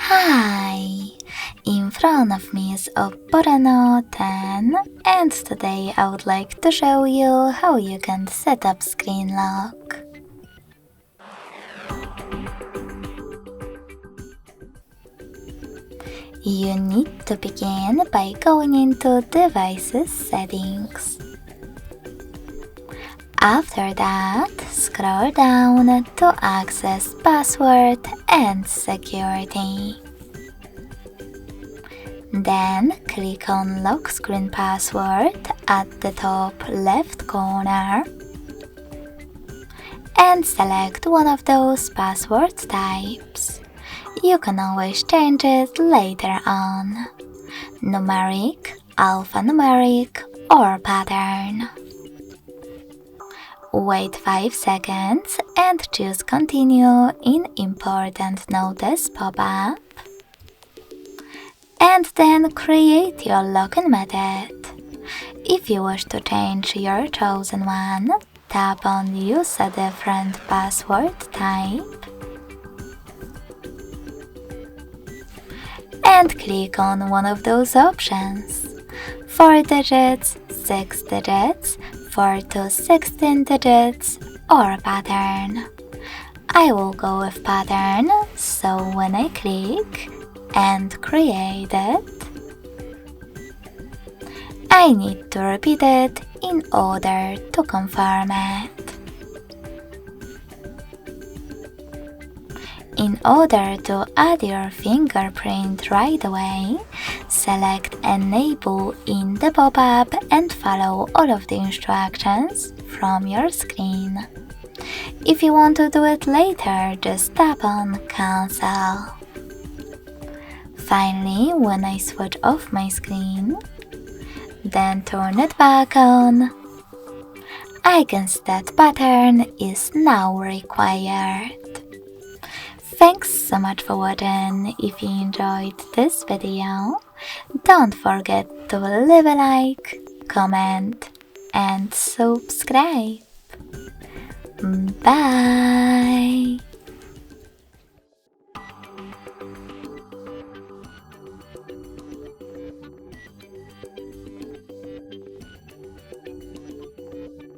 Hi! In front of me is OPPO Reno 10 and today I would like to show you how you can set up screen lock. You need to begin by going into Devices Settings. After that, scroll down to access Password and Security. Then click on Lock Screen Password at the top left corner and select one of those password types. You can always change it later on: numeric, alphanumeric, or pattern. Wait 5 seconds and choose Continue in Important Notice pop-up. And then create your login method. If you wish to change your chosen one, tap on Use a different password type and click on one of those options: 4 digits, 6 digits, 4 to 16 digits, or pattern. I will go with pattern, so when I click and create it, I need to repeat it in order to confirm it. In order to add your fingerprint right away, select Enable in the pop-up and follow all of the instructions from your screen. If you want to do it later, just tap on Cancel. Finally, when I switch off my screen, then turn it back on, I can see that pattern is now required. Thanks so much for watching. If you enjoyed this video, don't forget to leave a like, comment, and subscribe. Bye!